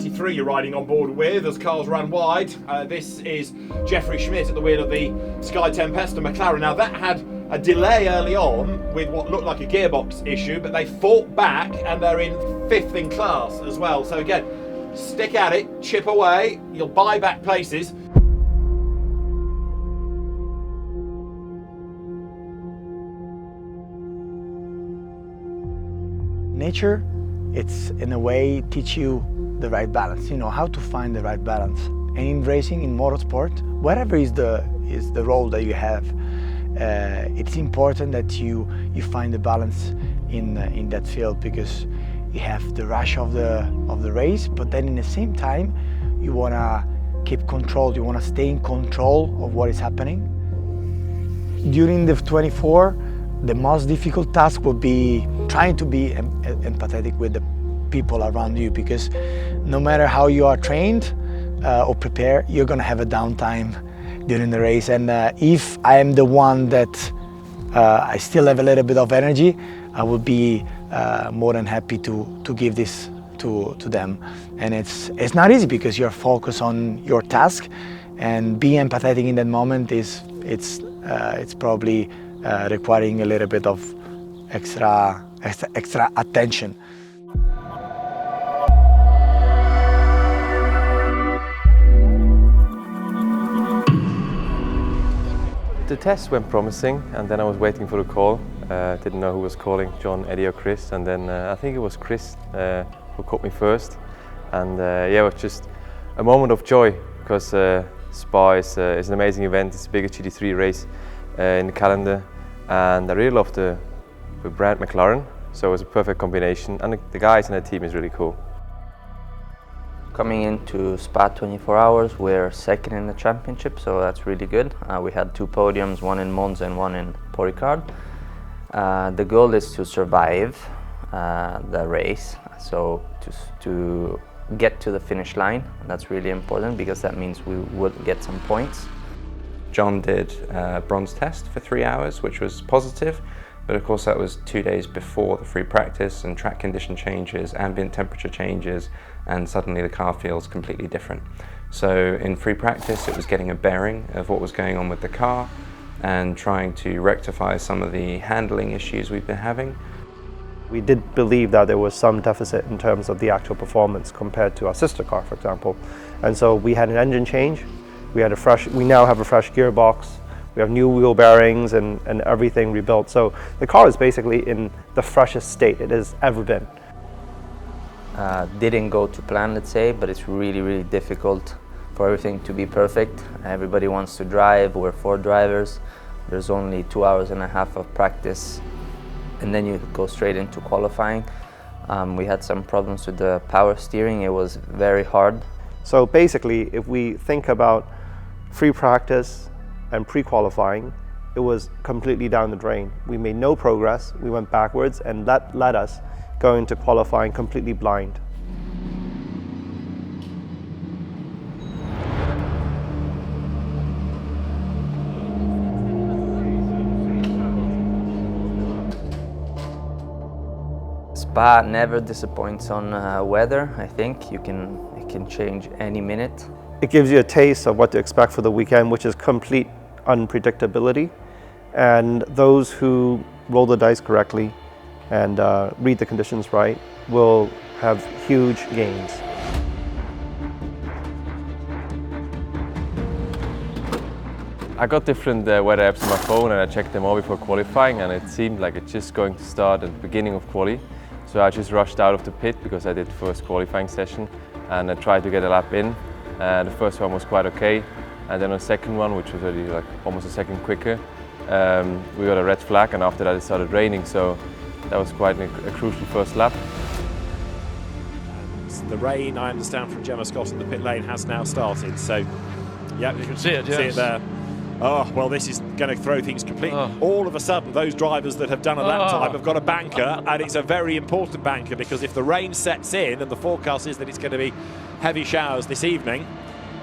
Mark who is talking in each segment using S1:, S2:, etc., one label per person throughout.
S1: 93 you're riding on board with as cars run wide. This is Jeffrey Schmidt at the wheel of the Sky Tempesta McLaren. Now that had a delay early on with what looked like a gearbox issue, but they fought back and they're in 5th in class as well. So again, stick at it, chip away, you'll buy back places.
S2: Nature, it's in a way teach you the right balance, you know, how to find the right balance. And in racing, in motorsport, whatever is the role that you have, it's important that you find the balance in that field, because you have the rush of the race, but then in the same time you want to keep control, you want to stay in control of what is happening. During the 24, the most difficult task will be trying to be empathetic with the people around you, because no matter how you are trained or prepared, you're going to have a downtime during the race. And if I am the one that I still have a little bit of energy, I will be more than happy to give this to them. And it's not easy, because you're focused on your task, and being empathetic in that moment it's probably requiring a little bit of extra attention.
S3: The test went promising, and then I was waiting for the call. Didn't know who was calling, John, Eddie or Chris, and then I think it was Chris who called me first. And yeah, it was just a moment of joy, because Spa is an amazing event. It's the biggest GT3 race in the calendar, and I really love the brand McLaren, so it was a perfect combination, and the guys in the team is really cool.
S4: Coming into Spa 24 hours, we're second in the championship, so that's really good. We had 2 podiums, one in Monza and one in Port Ricard. The goal is to survive the race, so to get to the finish line. That's really important, because that means we would get some points.
S5: John did a bronze test for 3 hours, which was positive, but of course that was 2 days before the free practice, and track condition changes, ambient temperature changes, and suddenly the car feels completely different. So in free practice it was getting a bearing of what was going on with the car and trying to rectify some of the handling issues we've been having.
S6: We did believe that there was some deficit in terms of the actual performance compared to our sister car, for example. And so we had an engine change, we now have a fresh gearbox, we have new wheel bearings and everything rebuilt. So the car is basically in the freshest state it has ever been.
S4: Didn't go to plan, let's say, but it's really difficult for everything to be perfect. Everybody wants to drive, we're 4 drivers, there's only 2.5 hours of practice, and then you go straight into qualifying. We had some problems with the power steering, it was very hard.
S6: So basically, if we think about free practice and pre-qualifying, it was completely down the drain. We made no progress, we went backwards, and that led us going to qualifying completely blind.
S4: Spa never disappoints on weather. I think it can change any minute.
S6: It gives you a taste of what to expect for the weekend, which is complete unpredictability. And those who roll the dice correctly and read the conditions right will have huge gains.
S3: I got different weather apps on my phone, and I checked them all before qualifying, and it seemed like it's just going to start at the beginning of quali. So I just rushed out of the pit because I did the first qualifying session, and I tried to get a lap in. The first one was quite okay, and then the second one, which was already like almost a second quicker, we got a red flag, and after that it started raining, so that was quite a crucial first lap.
S1: And the rain, I understand from Gemma Scott in the pit lane, has now started, so yeah, you can see it, yes. See it there. Oh, well, this is going to throw things completely. All of a sudden, those drivers that have done a lap time have got a banker, and it's a very important banker, because if the rain sets in and the forecast is that it's going to be heavy showers this evening,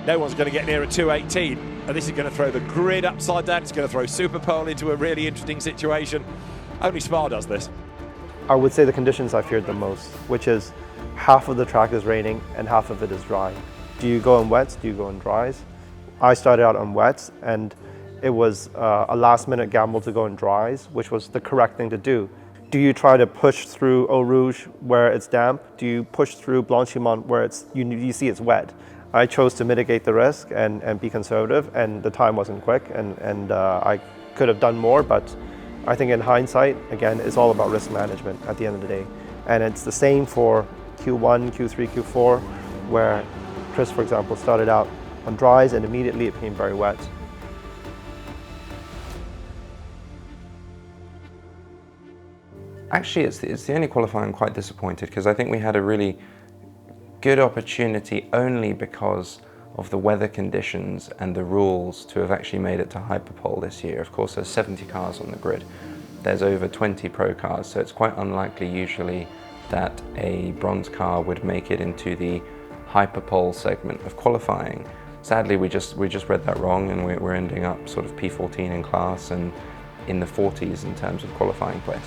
S1: no one's going to get near a 218, and this is going to throw the grid upside down. It's going to throw Superpole into a really interesting situation. Only Spa does this.
S6: I would say the conditions I feared the most, which is half of the track is raining and half of it is dry. Do you go in wets? Do you go in dries? I started out on wets, and it was a last-minute gamble to go in dries, which was the correct thing to do. Do you try to push through Eau Rouge where it's damp? Do you push through Blanchimont where you see it's wet? I chose to mitigate the risk and be conservative, and the time wasn't quick, and I could have done more, but I think in hindsight, again, it's all about risk management at the end of the day. And it's the same for Q1, Q3, Q4, where Chris, for example, started out on dries and immediately it became very wet.
S5: Actually, it's the only qualifying I'm quite disappointed, because I think we had a really good opportunity only because of the weather conditions and the rules to have actually made it to Hyperpole this year. Of course, there's 70 cars on the grid. There's over 20 pro cars, so it's quite unlikely usually that a bronze car would make it into the Hyperpole segment of qualifying. Sadly, we just read that wrong, and we're ending up sort of P14 in class and in the 40s in terms of qualifying place.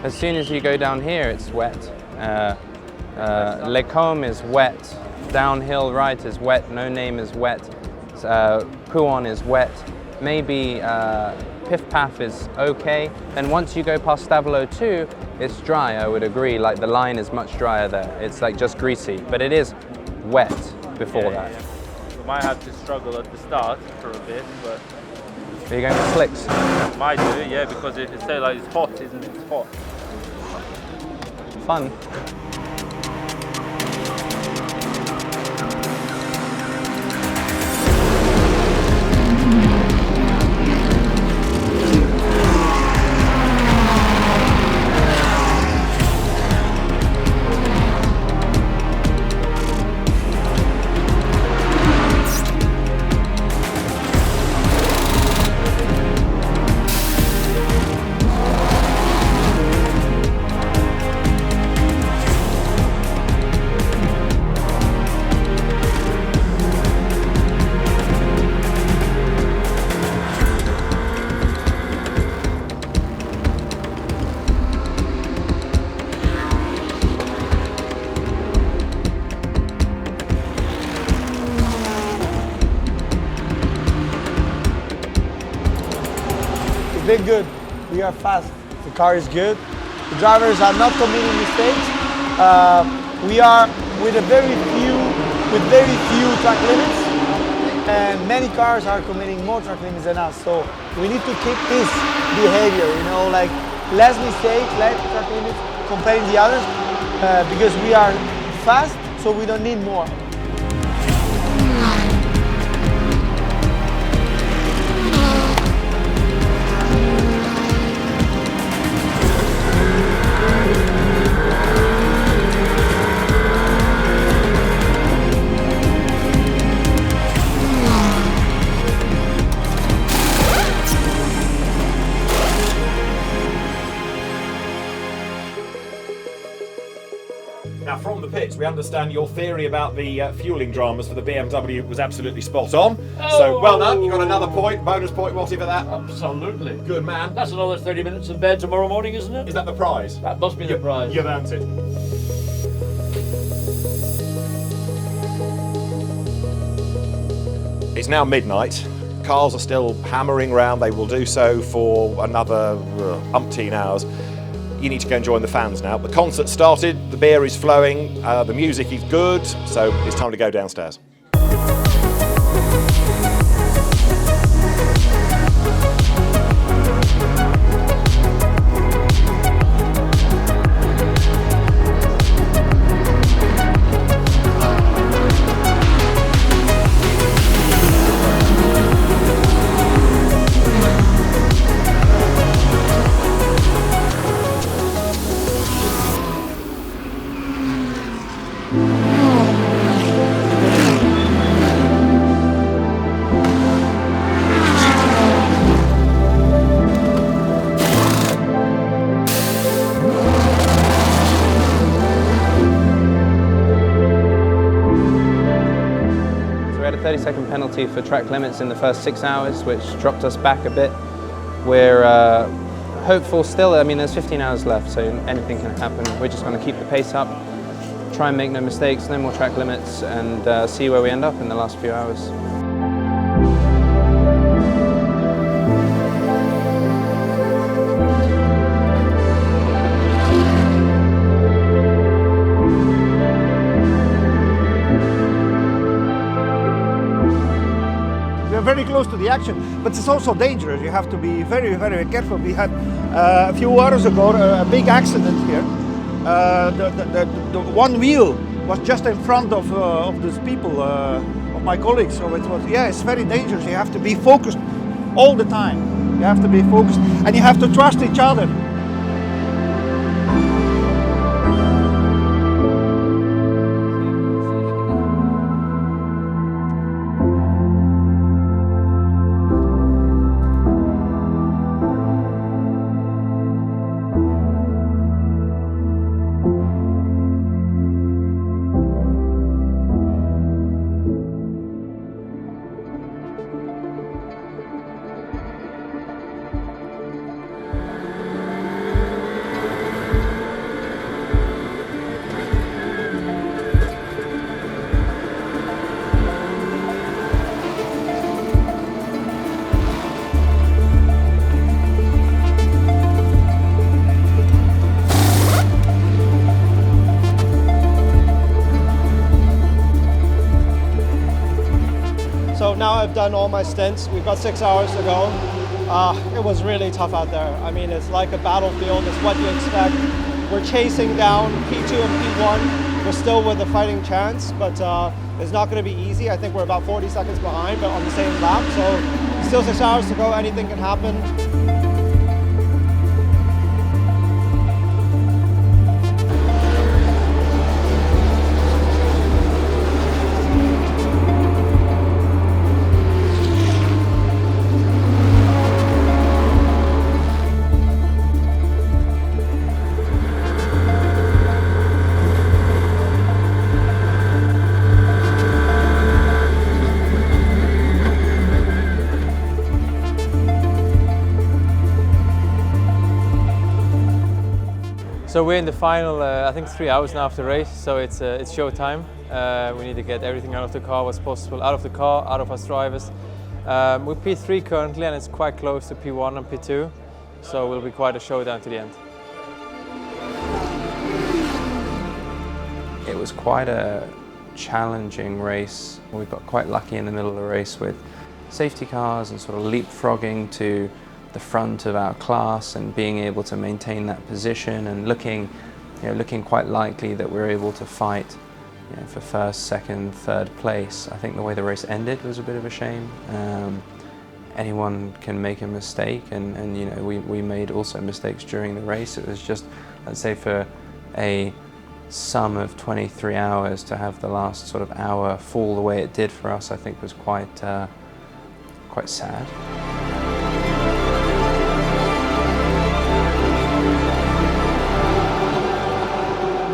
S7: As soon as you go down here, it's wet. Les Combes is wet. Downhill right is wet. No Name is wet. Pouon is wet. Maybe Piff Paff is okay. And once you go past Stavelot 2, it's dry, I would agree. Like the line is much drier there. It's like just greasy, but it is wet before that.
S8: Yeah. We might have to struggle at the start for a bit, but...
S7: Are you going to slicks?
S8: Might do, yeah, because if it's like it's hot, isn't it? It's hot.
S7: Fun.
S2: They're good. We are fast. The car is good. The drivers are not committing mistakes. We are with very few track limits, and many cars are committing more track limits than us. So we need to keep this behavior, you know, like less mistakes, less track limits comparing the others, because we are fast, so we don't need more.
S1: Now, from the pits, we understand your theory about the fueling dramas for the BMW was absolutely spot on.
S9: Oh.
S1: So, well done. You got another point, bonus point, whatever that.
S9: Absolutely.
S1: Good man.
S9: That's another 30 minutes in bed tomorrow morning, isn't it?
S1: Is that the prize?
S9: That must be the prize.
S1: You've earned it. It's now midnight. Cars are still hammering round. They will do so for another umpteen hours. You need to go and join the fans now. The concert started, the beer is flowing, the music is good, so it's time to go downstairs.
S7: 30-second penalty for track limits in the first 6 hours, which dropped us back a bit. We're hopeful still. I mean, there's 15 hours left, so anything can happen. We're just going to keep the pace up, try and make no mistakes, no more track limits, and see where we end up in the last few hours.
S10: Very close to the action, but it's also dangerous. You have to be very, very careful. We had a few hours ago a big accident here. The one wheel was just in front of these people, of my colleagues. So it was, yeah, it's very dangerous. You have to be focused all the time. You have to be focused, and you have to trust each other.
S11: So now I've done all my stints. We've got 6 hours to go. It was really tough out there. I mean, it's like a battlefield. It's what you expect. We're chasing down P2 and P1. We're still with a fighting chance, but it's not going to be easy. I think we're about 40 seconds behind, but on the same lap. So still 6 hours to go. Anything can happen.
S3: So we're in the final, I think 3 hours now after the race, so it's show time. We need to get everything out of the car, what's possible, out of the car, out of us drivers. We're P3 currently, and it's quite close to P1 and P2, so it will be quite a showdown to the end.
S5: It was quite a challenging race. We got quite lucky in the middle of the race with safety cars and sort of leapfrogging to the front of our class and being able to maintain that position and looking quite likely that we're able to fight for first, second, third place. I think the way the race ended was a bit of a shame. Anyone can make a mistake, and we made also mistakes during the race. It was just, let's say, for a sum of 23 hours to have the last sort of hour fall the way it did for us, I think was quite sad.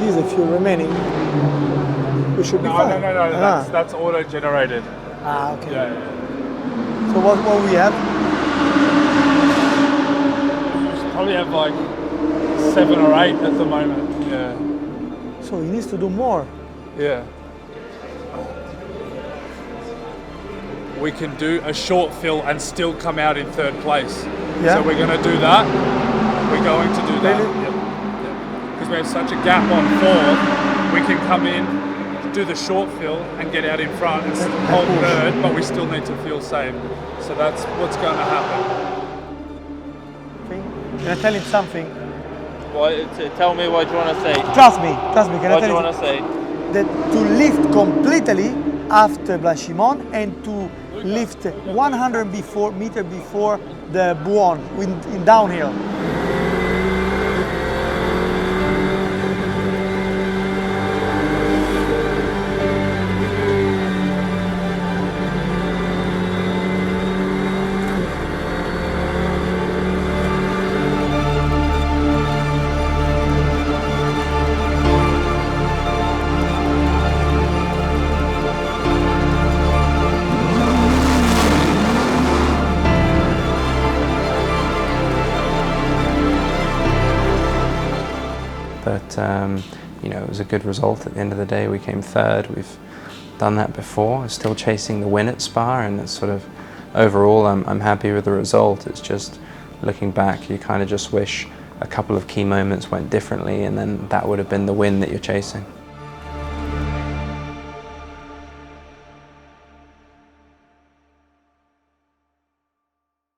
S2: These a few remaining. We should be fine.
S12: No. That's auto-generated.
S2: Okay.
S12: Yeah.
S2: So what we have?
S12: We probably have like 7 or 8 at the moment. Yeah.
S2: So he needs to do more.
S12: Yeah. We can do a short fill and still come out in 3rd place.
S2: Yeah.
S12: So we're going to do that. We're going to do that.
S2: Really?
S12: Yep. Because we have such a gap on 4th, we can come in, do the short fill and get out in front and hold 3rd, but we still need to feel safe. So that's what's going to happen.
S2: Okay. Can I tell him something?
S8: Tell me what you want to say.
S2: Trust me. Can
S8: what
S2: I tell
S8: you
S2: you
S8: want to say?
S2: that to lift completely after Blanchimont and to lift 100 meters before the Buon in downhill.
S5: you know, it was a good result at the end of the day. We came third. We've done that before. We're still chasing the win at Spa, and it's sort of overall I'm happy with the result. It's just looking back, you kind of just wish a couple of key moments went differently, and then that would have been the win that you're chasing.